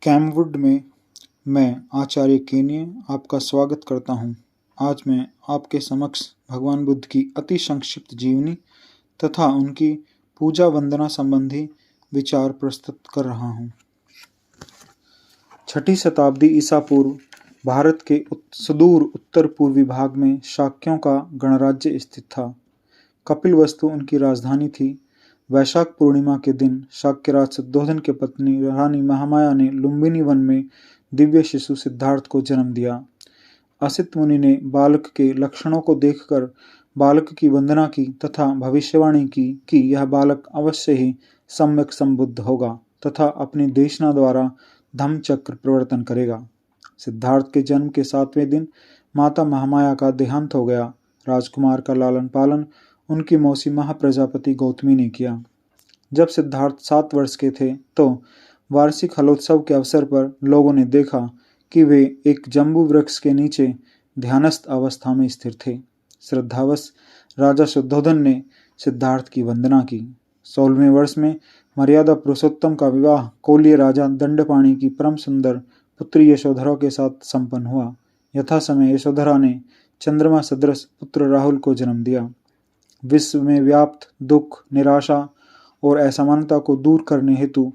कैमवुड में मैं आचार्य केनिय आपका स्वागत करता हूँ। आज मैं आपके समक्ष भगवान बुद्ध की अति संक्षिप्त जीवनी तथा उनकी पूजा वंदना संबंधी विचार प्रस्तुत कर रहा हूँ। 6ठी शताब्दी ईसा पूर्व भारत के सुदूर उत्तर पूर्वी भाग में शाक्यों का गणराज्य स्थित था। कपिलवस्तु उनकी राजधानी थी। वैशाख पूर्णिमा के दिन शाक्यराज शुद्धोधन के पत्नी रानी महामाया ने लुम्बिनी वन में दिव्य शिशु सिद्धार्थ को जन्म दिया। असित मुनि ने बालक के लक्षणों को देखकर बालक की वंदना की तथा भविष्यवाणी की कि यह बालक अवश्य ही सम्यक संबुद्ध होगा तथा अपनी देशना द्वारा धम्म चक्र प्रवर्तन करेगा। सिद्धार्थ के जन्म के 7वें दिन माता महामाया का देहांत हो गया। राजकुमार का लालन पालन उनकी मौसी महाप्रजापति गौतमी ने किया। जब सिद्धार्थ 7 वर्ष के थे तो वार्षिक हलोत्सव के अवसर पर लोगों ने देखा कि वे एक जम्बू वृक्ष के नीचे ध्यानस्थ अवस्था में स्थिर थे। श्रद्धावश राजा शुद्धोधन ने सिद्धार्थ की वंदना की। 16वें वर्ष में मर्यादा पुरुषोत्तम का विवाह कोल्य राजा दंडपाणि की परम सुंदर पुत्री यशोधरा के साथ संपन्न हुआ। यथा समय यशोधरा ने चंद्रमा सदृश पुत्र राहुल को जन्म दिया। विश्व में व्याप्त दुख, निराशा और असमानता को दूर करने हेतु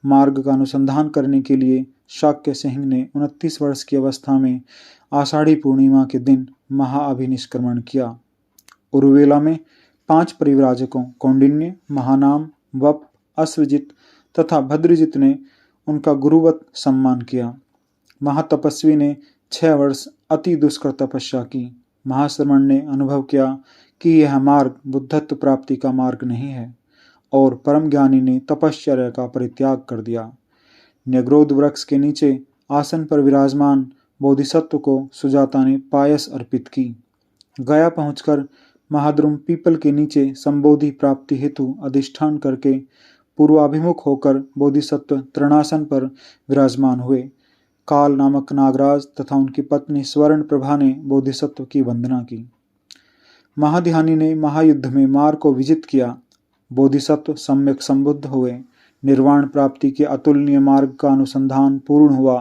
मार्ग का अनुसंधान करने के लिए शाक्य सिंह ने 29 वर्ष की अवस्था में आषाढ़ी पूर्णिमा के दिन महाअभिनिष्क्रमण किया। उरुवेला में 5 परिव्राजकों कौंडिन्य, महानाम, वप, अश्वजित तथा भद्रजित ने उनका गुरुवत सम्मान किया। महातपस्वी ने 6 वर्ष अति दुष्कर तपस्या की। महाश्रमण ने अनुभव किया कि यह मार्ग बुद्धत्व प्राप्ति का मार्ग नहीं है और परम ज्ञानी ने तपश्चर्या का परित्याग कर दिया। न्यग्रोध वृक्ष के नीचे आसन पर विराजमान बोधिसत्व को सुजाता ने पायस अर्पित की। गया पहुंचकर महाद्रुम पीपल के नीचे संबोधि प्राप्ति हेतु अधिष्ठान करके पूर्वाभिमुख होकर बोधिसत्व तृणासन पर विराजमान हुए। काल नामक नागराज तथा उनकी पत्नी स्वर्ण प्रभा ने बोधिसत्व की वंदना की। महाध्यानी ने महायुद्ध में मार को विजित किया। बोधिसत्व सम्यक संबुद्ध हुए। निर्वाण प्राप्ति के अतुलनीय मार्ग का अनुसंधान पूर्ण हुआ।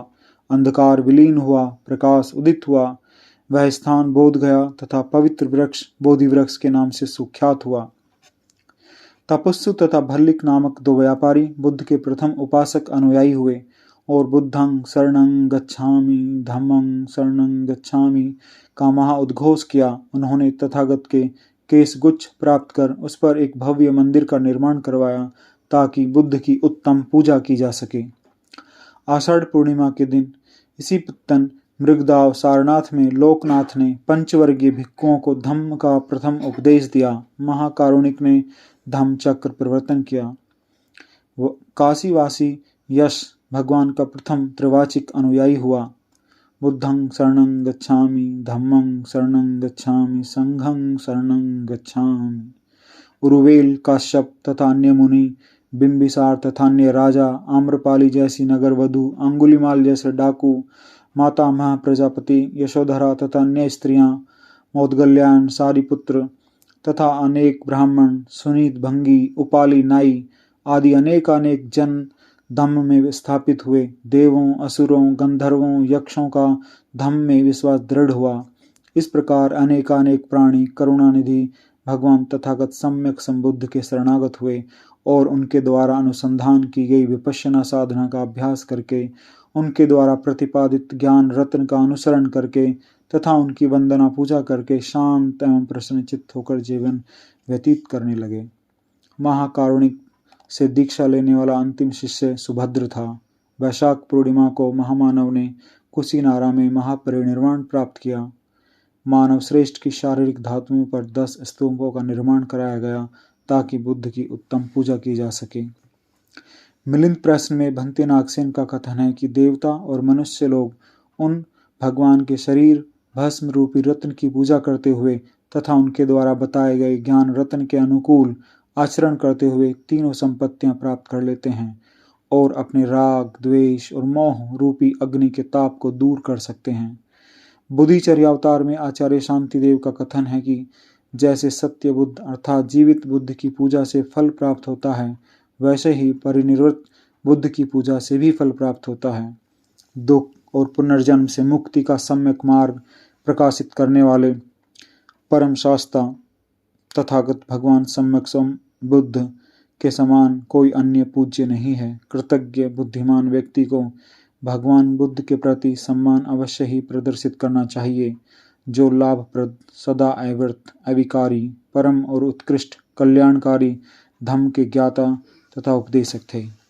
अंधकार विलीन हुआ, प्रकाश उदित हुआ। वह स्थान बोध गया तथा पवित्र वृक्ष बोधि वृक्ष के नाम से सुख्यात हुआ। तपस्सु तथा भल्लिक नामक 2 व्यापारी बुद्ध के प्रथम उपासक अनुयायी हुए और बुद्धं शरणं गच्छामि, धम्मं शरणं गच्छामि का महा उद्घोष किया। उन्होंने तथागत के केश गुच्छ प्राप्त कर उस पर एक भव्य मंदिर का निर्माण करवाया ताकि बुद्ध की उत्तम पूजा की जा सके। आषाढ़ पूर्णिमा के दिन इसी पुत्तन मृगदाव सारनाथ में लोकनाथ ने पंचवर्गीय भिक्षुओं को धम्म का प्रथम उपदेश दिया। महाकारुणिक ने धम्म चक्र प्रवर्तन किया। काशीवासी यश भगवान का प्रथम त्रिवाचिक अनुयायी हुआ। बुद्धं शरणं गच्छामि, धम्मं शरणं गच्छामि, संघं शरणं गच्छामि। उरुवेल, काश्यप तथा अन्य मुनि, बिंबिसार तथा अन्य राजा, आम्रपाली जैसी नगर वधु, अंगुलिमाल जैसे डाकू, माता महाप्रजापति, यशोधरा तथा अन्य स्त्रियां, मोदगल्यायन, सारिपुत्र तथा अनेक ब्राह्मण, सुनीत भंगी, उपाली नाई आदि अनेक जन धम्म में स्थापित हुए। देवों, असुरों, गंधर्वों, यक्षों का धम्म में विश्वास दृढ़ हुआ। इस प्रकार अनेकानेक प्राणी करुणानिधि भगवान तथागत सम्यक संबुद्ध के शरणागत हुए और उनके द्वारा अनुसंधान की गई विपश्यना साधना का अभ्यास करके, उनके द्वारा प्रतिपादित ज्ञान रत्न का अनुसरण करके तथा उनकी वंदना पूजा करके शांत एवं प्रसन्नचित्त होकर जीवन व्यतीत करने लगे। महाकारुणिक से दीक्षा लेने वाला अंतिम शिष्य सुभद्र था। वैशाख पूर्णिमा को महामानव ने कुशीनारा में महापरिनिर्वाण प्राप्त किया। मानव श्रेष्ठ की शारीरिक धातुओं पर 10 स्तूपों का निर्माण कराया गया ताकि बुद्ध की उत्तम पूजा की जा सके। मिलिंद प्रश्न में भंते नागसेन का कथन है कि देवता और मनुष्य लोग उन भगवान के शरीर भस्म रूपी रत्न की पूजा करते हुए तथा उनके द्वारा बताए गए ज्ञान रत्न के अनुकूल आचरण करते हुए तीनों संपत्तियां प्राप्त कर लेते हैं और अपने राग, द्वेष और मोह रूपी अग्नि के ताप को दूर कर सकते हैं। बुद्धिचर्यावतार में आचार्य शांतिदेव का कथन है कि जैसे सत्य बुद्ध अर्थात जीवित बुद्ध की पूजा से फल प्राप्त होता है, वैसे ही परिनिर्वृत्त बुद्ध की पूजा से भी फल प्राप्त होता है। दुख और पुनर्जन्म से मुक्ति का सम्यक मार्ग प्रकाशित करने वाले परम शास्ता तथागत भगवान सम्यक बुद्ध के समान कोई अन्य पूज्य नहीं है। कृतज्ञ बुद्धिमान व्यक्ति को भगवान बुद्ध के प्रति सम्मान अवश्य ही प्रदर्शित करना चाहिए, जो लाभप्रद, सदा अविरत, अविकारी, परम और उत्कृष्ट कल्याणकारी धम्म के ज्ञाता तथा उपदेशक थे।